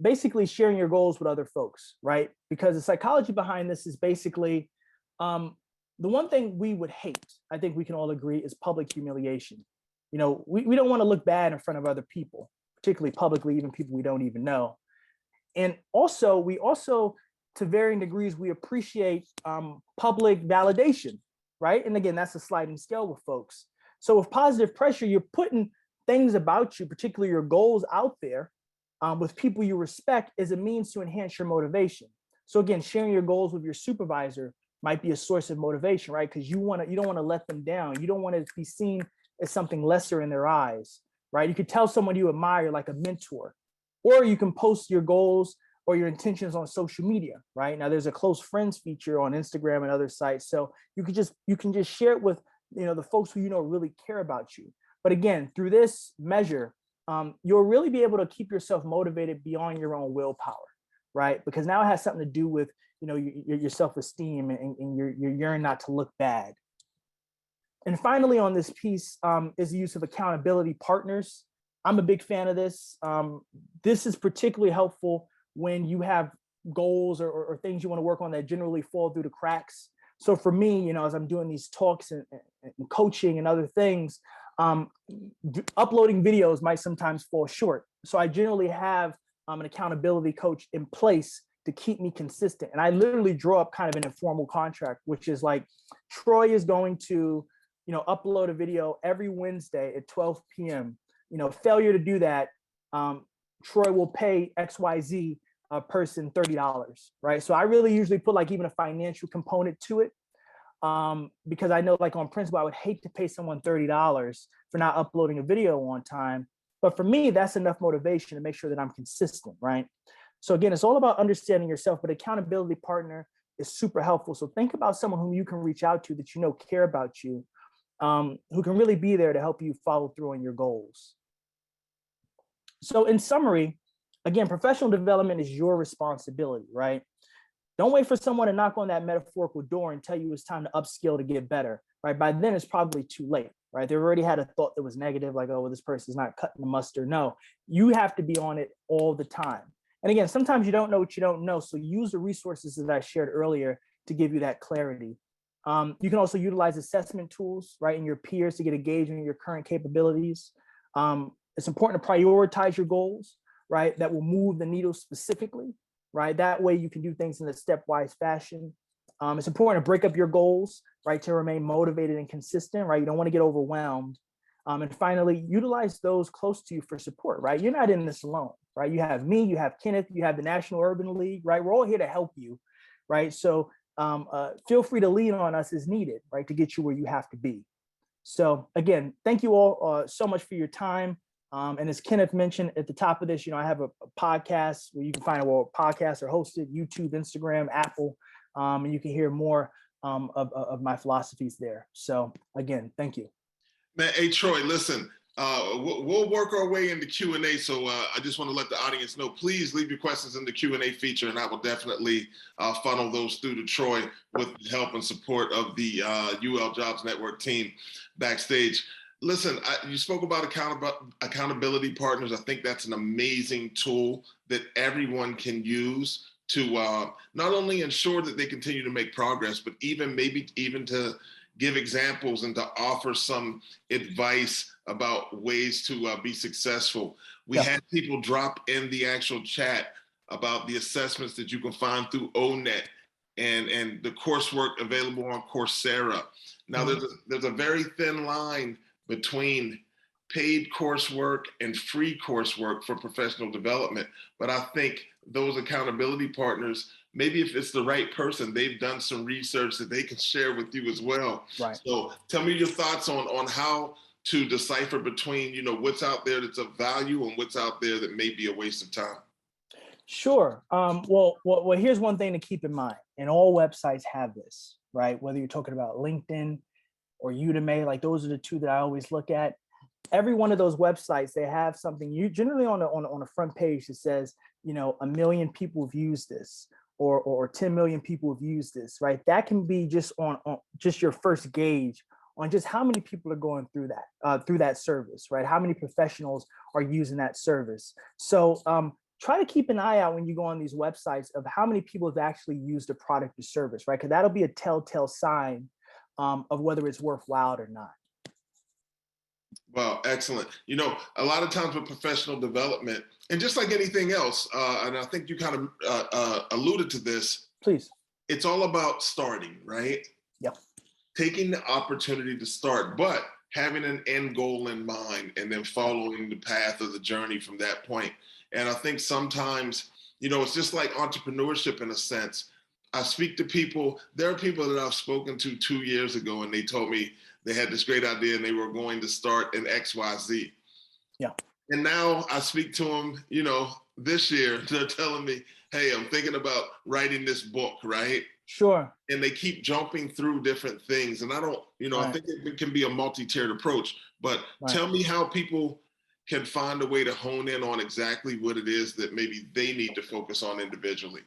basically sharing your goals with other folks, right? Because the psychology behind this is basically the one thing we would hate, I think we can all agree, is public humiliation. We don't want to look bad in front of other people, particularly publicly, even people we don't even know. And also, to varying degrees, we appreciate public validation, right? And again, that's a sliding scale with folks. So with positive pressure, you're putting things about you, particularly your goals, out there with people you respect as a means to enhance your motivation. So again, sharing your goals with your supervisor might be a source of motivation, right? Because you don't want to let them down. You don't want to be seen as something lesser in their eyes, right? You could tell someone you admire, like a mentor, or you can post your goals or your intentions on social media, right? Now there's a close friends feature on Instagram and other sites. So you can just share it with, the folks who really care about you. But again, through this measure, you'll really be able to keep yourself motivated beyond your own willpower, right? Because now it has something to do with, your self-esteem and your yearn not to look bad. And finally, on this piece is the use of accountability partners. I'm a big fan of this. This is particularly helpful when you have goals or things you want to work on that generally fall through the cracks. So for me, as I'm doing these talks and coaching and other things, uploading videos might sometimes fall short. So I generally have an accountability coach in place to keep me consistent. And I literally draw up kind of an informal contract, which is like, Troy is going to, upload a video every Wednesday at 12 p.m. Failure to do that, Troy will pay XYZ person $30, right? So I really usually put like even a financial component to it, because I know, like, on principle, I would hate to pay someone $30 for not uploading a video on time. But for me, that's enough motivation to make sure that I'm consistent, right? So again, it's all about understanding yourself, but accountability partner is super helpful. So think about someone whom you can reach out to that care about you, who can really be there to help you follow through on your goals. So in summary, again, professional development is your responsibility, right? Don't wait for someone to knock on that metaphorical door and tell you it's time to upskill to get better, right? By then it's probably too late, right? They've already had a thought that was negative, like, oh, well, this person's not cutting the mustard. No, you have to be on it all the time. And again, sometimes you don't know what you don't know. So use the resources that I shared earlier to give you that clarity. You can also utilize assessment tools, right, and your peers to get a gauge on your current capabilities. It's important to prioritize your goals, right, that will move the needle specifically, right? That way you can do things in a stepwise fashion. It's important to break up your goals, right, to remain motivated and consistent, right? You don't want to get overwhelmed. And finally, utilize those close to you for support, right? You're not in this alone, right? You have me, you have Kenneth, you have the National Urban League, right? We're all here to help you, right? So feel free to lean on us as needed, right, to get you where you have to be. So again, thank you all so much for your time. And as Kenneth mentioned at the top of this, I have a podcast where you can find where podcasts are hosted, YouTube, Instagram, Apple, and you can hear more of my philosophies there. So again, thank you. Man, hey, Troy, listen, we'll work our way into Q&A. So I just want to let the audience know, please leave your questions in the Q&A feature, and I will definitely funnel those through to Troy with the help and support of the UL Jobs Network team backstage. Listen, you spoke about accountability partners. I think that's an amazing tool that everyone can use to not only ensure that they continue to make progress, but maybe even to give examples and to offer some advice about ways to be successful. We had people drop in the actual chat about the assessments that you can find through ONET and the coursework available on Coursera. Now, there's a very thin line between paid coursework and free coursework for professional development. But I think those accountability partners, maybe if it's the right person, they've done some research that they can share with you as well. Right. So tell me your thoughts on how to decipher between, what's out there that's of value and what's out there that may be a waste of time. Sure. Well, here's one thing to keep in mind, and all websites have this, right? Whether you're talking about LinkedIn or Udemy, like those are the two that I always look at. Every one of those websites, they have something you generally on a front page that says, 1 million people have used this, or 10 million people have used this, right? That can be just on just your first gauge on just how many people are going through that service, right? How many professionals are using that service? So try to keep an eye out when you go on these websites of how many people have actually used a product or service, right? Because that'll be a telltale sign of whether it's worthwhile or not. Well, excellent. A lot of times with professional development, and just like anything else, and I think you kind of alluded to this. Please. It's all about starting, right? Yep. Taking the opportunity to start, but having an end goal in mind and then following the path of the journey from that point. And I think sometimes, it's just like entrepreneurship in a sense. I speak to people, there are people that I've spoken to 2 years ago, and they told me they had this great idea and they were going to start an XYZ. Yeah. And now I speak to them, this year, they're telling me, hey, I'm thinking about writing this book, right? Sure. And they keep jumping through different things. And I don't, I think it can be a multi-tiered approach, but tell me how people can find a way to hone in on exactly what it is that maybe they need to focus on individually.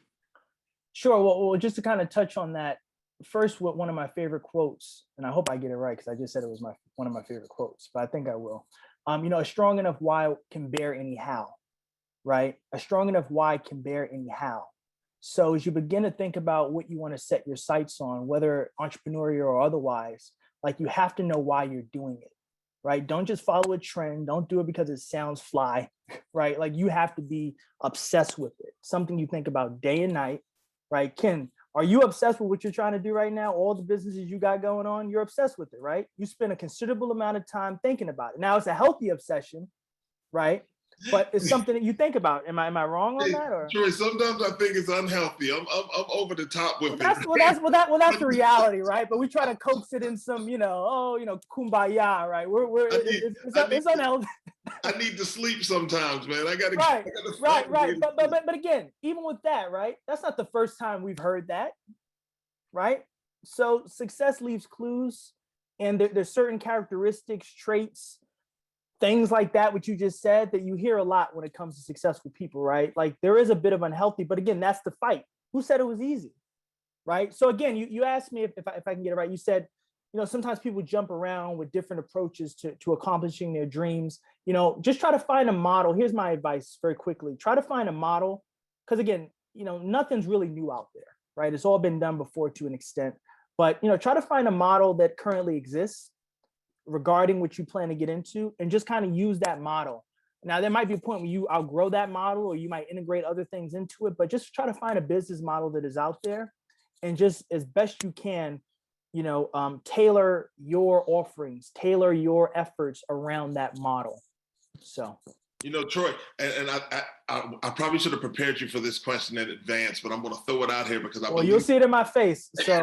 Sure. Well, just to kind of touch on that, first, with one of my favorite quotes, and I hope I get it right because I just said it was one of my favorite quotes, but I think I will. A strong enough why can bear any how, right? A strong enough why can bear any how. So as you begin to think about what you want to set your sights on, whether entrepreneurial or otherwise, like you have to know why you're doing it, right? Don't just follow a trend. Don't do it because it sounds fly, right? Like you have to be obsessed with it. Something you think about day and night, right? Ken, are you obsessed with what you're trying to do right now? All the businesses you got going on, you're obsessed with it, right? You spend a considerable amount of time thinking about it. Now it's a healthy obsession, right? But it's something that you think about. Am I wrong on that? Or Troy, sometimes I think it's unhealthy. I'm over the top with it. That's the reality, right? But we try to coax it in some, kumbaya, right? It's unhealthy. I need to sleep sometimes, man. I gotta right. But again, even with that, right? That's not the first time we've heard that, right? So success leaves clues, and there's certain characteristics, traits, things like that, what you just said, that you hear a lot when it comes to successful people, right? Like there is a bit of unhealthy, but again, that's the fight. Who said it was easy, right? So again, you asked me if I can get it right. You said, sometimes people jump around with different approaches to accomplishing their dreams. Just try to find a model. Here's my advice very quickly. Try to find a model, because again, nothing's really new out there, right? It's all been done before to an extent, but try to find a model that currently exists regarding what you plan to get into, and just kind of use that model. Now, there might be a point where you outgrow that model, or you might integrate other things into it, but just try to find a business model that is out there, and just as best you can, tailor your offerings, tailor your efforts around that model. So You know, Troy, and I probably should have prepared you for this question in advance, but I'm going to throw it out here because I believe you'll see it in my face. So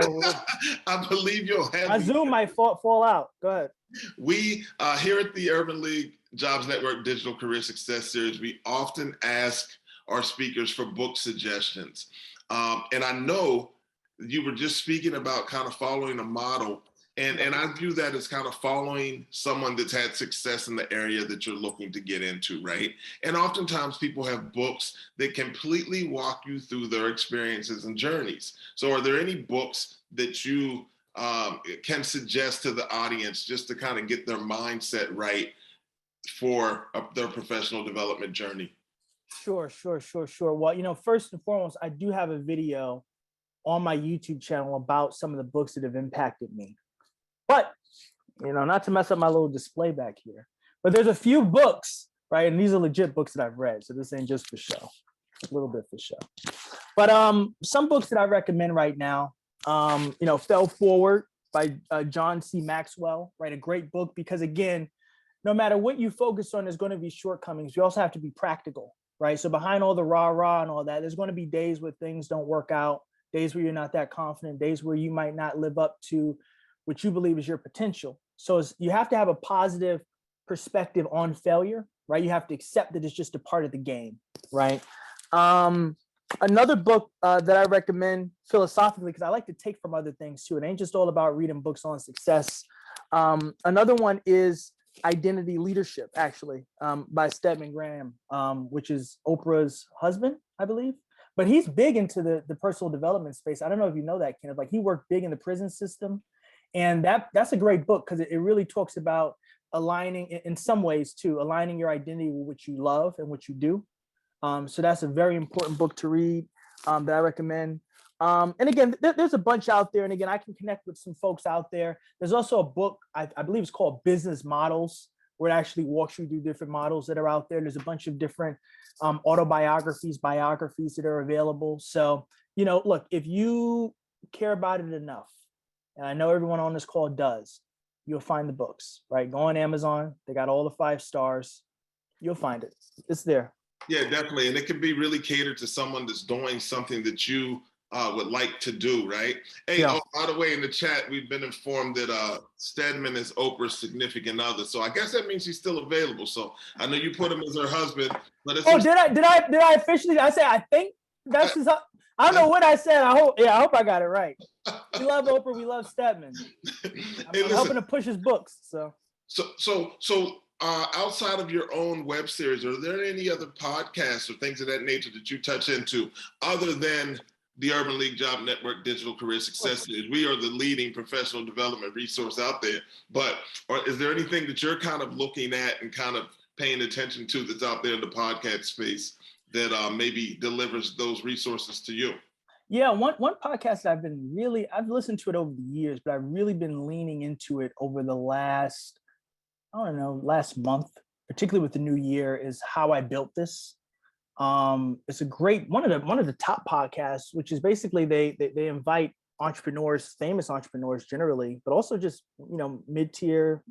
I believe you'll have my Zoom might fall out. Go ahead. We here at the Urban League Jobs Network Digital Career Success Series, we often ask our speakers for book suggestions. And I know you were just speaking about kind of following a model. And I view that as kind of following someone that's had success in the area that you're looking to get into, right? And oftentimes people have books that completely walk you through their experiences and journeys. So are there any books that you can suggest to the audience just to kind of get their mindset right for their professional development journey? Sure. Well, first and foremost, I do have a video on my YouTube channel about some of the books that have impacted me. But, not to mess up my little display back here, but there's a few books, right? And these are legit books that I've read. So this ain't just for show, a little bit for show. But some books that I recommend right now, Fell Forward by John C. Maxwell, right? A great book because, again, no matter what you focus on, there's going to be shortcomings. You also have to be practical, right? So behind all the rah-rah and all that, there's going to be days where things don't work out, days where you're not that confident, days where you might not live up to what you believe is your potential. So you have to have a positive perspective on failure, right? You have to accept that it's just a part of the game, right? Another book that I recommend philosophically, because I like to take from other things too. It ain't just all about reading books on success. Another one is Identity Leadership, actually, by Stedman Graham, which is Oprah's husband, I believe. But he's big into the personal development space. I don't know if you know that, Kenneth. Like, he worked big in the prison system. And that's a great book because it really talks about aligning, in some ways too, aligning your identity with what you love and what you do. So that's a very important book to read that I recommend. And again, there's a bunch out there. And again, I can connect with some folks out there. There's also a book, I believe it's called Business Models, where it actually walks you through different models that are out there. There's a bunch of different autobiographies, biographies that are available. So, look, if you care about it enough, and I know everyone on this call does, you'll find the books, right? Go on Amazon. They got all the 5 stars. You'll find it. It's there. Yeah, definitely. And it can be really catered to someone that's doing something that you would like to do, right? Hey, Yeah. By the way, in the chat, we've been informed that Stedman is Oprah's significant other. So I guess that means he's still available. So I know you put him as her husband, but it's did I officially? I say I think that's his. I don't know what I said. I hope I got it right. We love Oprah. We love Stedman. I'm helping to push his books. So outside of your own web series, are there any other podcasts or things of that nature that you touch into other than the Urban League Job Network Digital Career Success Series? We are the leading professional development resource out there. But is there anything that you're kind of looking at and kind of paying attention to that's out there in the podcast space that maybe delivers those resources to you? Yeah, one podcast I've listened to it over the years, but I've really been leaning into it over the last month, particularly with the new year, is How I Built This. It's a great one of the top podcasts, which is basically they invite entrepreneurs, famous entrepreneurs generally, but also just mid-tier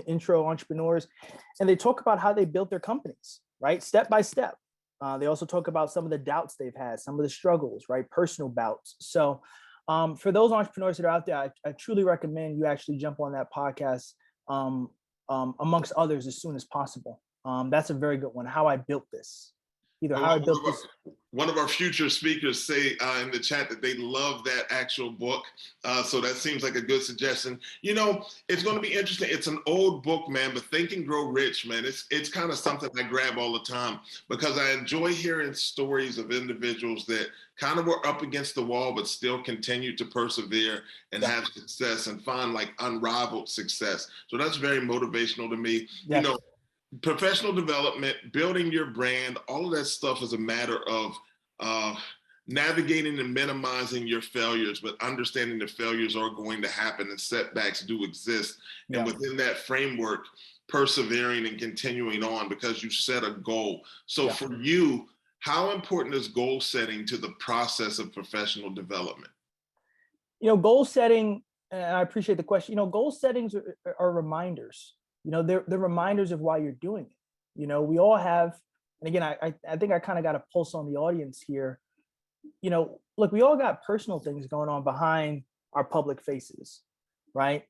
intro entrepreneurs, and they talk about how they built their companies, right, step by step. They also talk about some of the doubts they've had, some of the struggles, right, personal bouts. So for those entrepreneurs that are out there, I truly recommend you actually jump on that podcast amongst others as soon as possible. That's a very good one. How I Built This. One of our future speakers say in the chat that they love that actual book. So that seems like a good suggestion. It's going to be interesting. It's an old book, man, but Think and Grow Rich, man. It's kind of something I grab all the time because I enjoy hearing stories of individuals that kind of were up against the wall, but still continue to persevere and have success and find like unrivaled success. So that's very motivational to me. Yes. Professional development, building your brand, all of that stuff is a matter of navigating and minimizing your failures, but understanding the failures are going to happen and setbacks do exist. And within that framework, persevering and continuing on because you set a goal. So for you, how important is goal setting to the process of professional development? Goal setting, and I appreciate the question, goal settings are reminders. They're reminders of why you're doing it. We all have, and again, I think I kind of got a pulse on the audience here. Look, we all got personal things going on behind our public faces, right?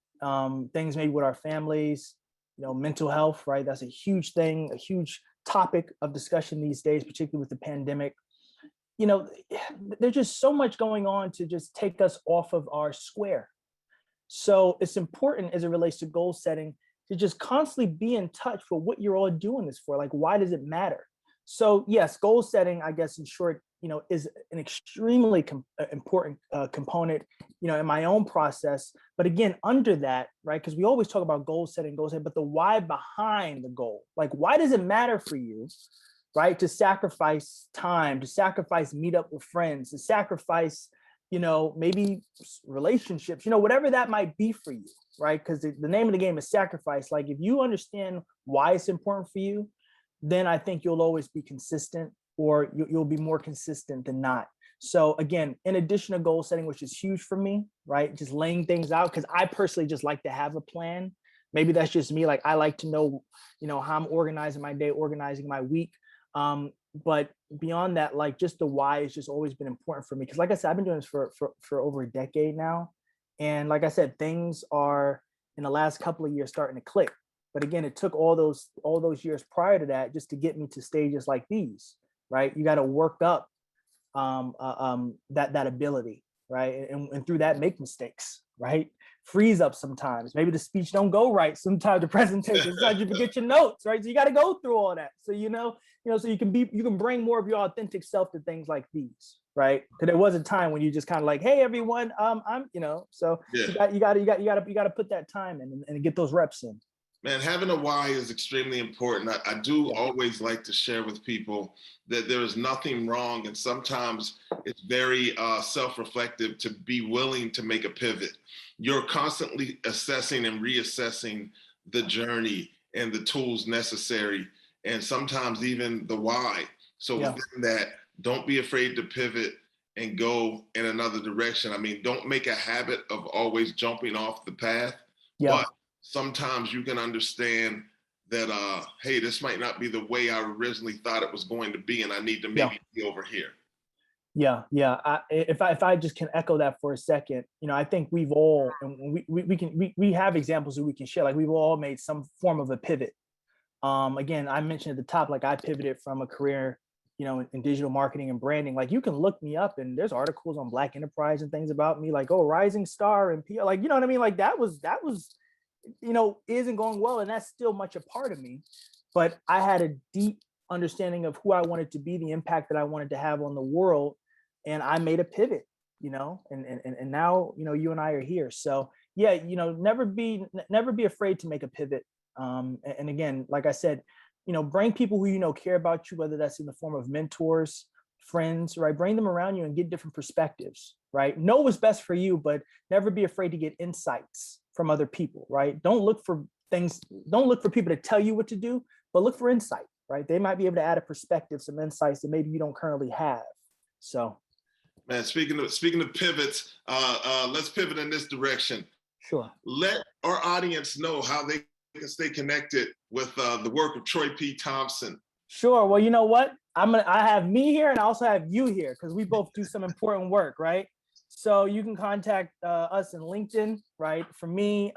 Things maybe with our families, mental health, right? That's a huge thing, a huge topic of discussion these days, particularly with the pandemic. There's just so much going on to just take us off of our square. So it's important as it relates to goal setting to just constantly be in touch for what you're all doing this for. Like, why does it matter? So yes, goal setting, I guess in short, is an extremely important component, in my own process. But again, under that, right? Because we always talk about goal setting, but the why behind the goal, like, why does it matter for you, right? To sacrifice time, to sacrifice meet up with friends, to sacrifice, maybe relationships, whatever that might be for you, right? Because the name of the game is sacrifice. Like, if you understand why it's important for you, then I think you'll always be consistent, or you'll be more consistent than not. So again, in addition to goal setting, which is huge for me, right? Just laying things out, because I personally just like to have a plan. Maybe that's just me. Like, I like to know, how I'm organizing my day, organizing my week. But beyond that, like, just the why has just always been important for me. Because like I said, I've been doing this for over a decade now. And like I said, things are in the last couple of years starting to click. But again, it took all those years prior to that just to get me to stages like these, right? You got to work up that ability, right? And through that, make mistakes, right? Freeze up sometimes. Maybe the speech don't go right. Sometimes the presentation, sometimes you forget your notes, right? So you got to go through all that. So so you can bring more of your authentic self to things like these, right? Because there was a time when you just kind of like, hey everyone, so yeah. you got to put that time in and get those reps in. Man, having a why is extremely important. I do always like to share with people that there is nothing wrong, and sometimes it's very self-reflective to be willing to make a pivot. You're constantly assessing and reassessing the journey and the tools necessary, and sometimes even the why. So within that, don't be afraid to pivot and go in another direction. I mean, don't make a habit of always jumping off the path, but sometimes you can understand that, hey, this might not be the way I originally thought it was going to be, and I need to maybe be over here. Yeah. If I just can echo that for a second, I think we've all, and we have examples that we can share. Like, we've all made some form of a pivot. Again, I mentioned at the top, like, I pivoted from a career, in digital marketing and branding. Like, you can look me up and there's articles on Black Enterprise and things about me, like, oh, rising star and PR, like, you know what I mean? Like, that was isn't going well, and that's still much a part of me. But I had a deep understanding of who I wanted to be, the impact that I wanted to have on the world, and I made a pivot, and now, you and I are here. So yeah, never be afraid to make a pivot. And again, like I said, bring people who care about you, whether that's in the form of mentors, friends, right? Bring them around you and get different perspectives, right? Know what's best for you, but never be afraid to get insights from other people, right? Don't look for people to tell you what to do, but look for insight, right? They might be able to add a perspective, some insights that maybe you don't currently have. So, man, speaking of pivots, let's pivot in this direction. Sure. Let our audience know how they can stay connected with the work of Troy P. Thompson. Sure. Well, you know what? I have me here, and I also have you here, because we both do some important work, right? So you can contact us in LinkedIn, right? For me,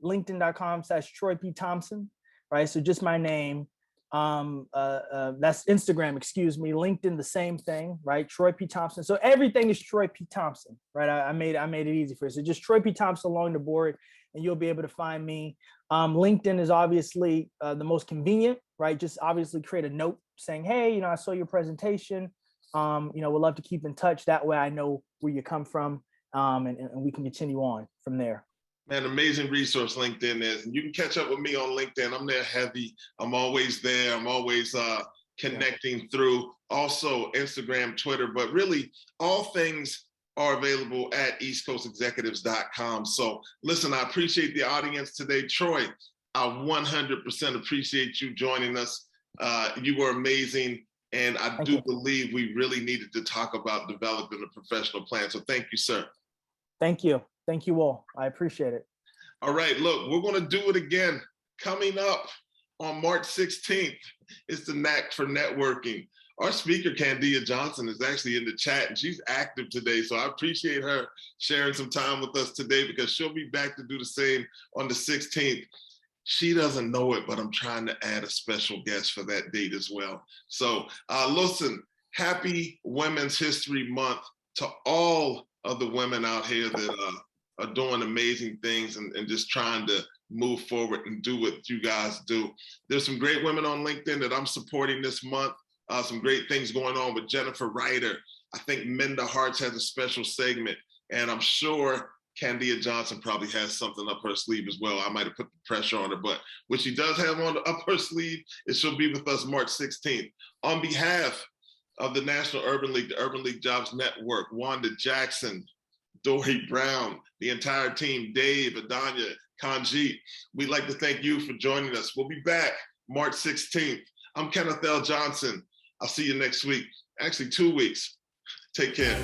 linkedin.com/Troy P. Thompson, right? So just my name. That's Instagram, excuse me. LinkedIn, the same thing, right? Troy P. Thompson. So everything is Troy P. Thompson, right? I made it easy for you. So just Troy P. Thompson along the board, and you'll be able to find me. LinkedIn is obviously the most convenient, right? Just obviously create a note saying, hey, I saw your presentation. We'd love to keep in touch. That way I know where you come from, and we can continue on from there. Man, amazing resource LinkedIn is. And you can catch up with me on LinkedIn. I'm there heavy. I'm always there. I'm always connecting through. Also Instagram, Twitter, but really all things are available at eastcoastexecutives.com. So listen, I appreciate the audience today. Troy, I 100% appreciate you joining us. You were amazing. And I do believe we really needed to talk about developing a professional plan. So thank you, sir. Thank you. Thank you all. I appreciate it. All right, look, we're going to do it again. Coming up on March 16th, it's the Knack for Networking. Our speaker, Candia Johnson, is actually in the chat, and she's active today. So I appreciate her sharing some time with us today, because she'll be back to do the same on the 16th. She doesn't know it, but I'm trying to add a special guest for that date as well. So listen, happy Women's History Month to all of the women out here that are doing amazing things and just trying to move forward and do what you guys do. There's some great women on LinkedIn that I'm supporting this month. Some great things going on with Jennifer Ryder. I think Mend the Hearts has a special segment, and I'm sure Candia Johnson probably has something up her sleeve as well. I might have put the pressure on her, but what she does have up her sleeve is she'll be with us March 16th. On behalf of the National Urban League, the Urban League Jobs Network, Wanda Jackson, Dory Brown, the entire team, Dave, Adanya, Kanjit, we'd like to thank you for joining us. We'll be back March 16th. I'm Kenneth L. Johnson. I'll see you next week. Actually, 2 weeks. Take care.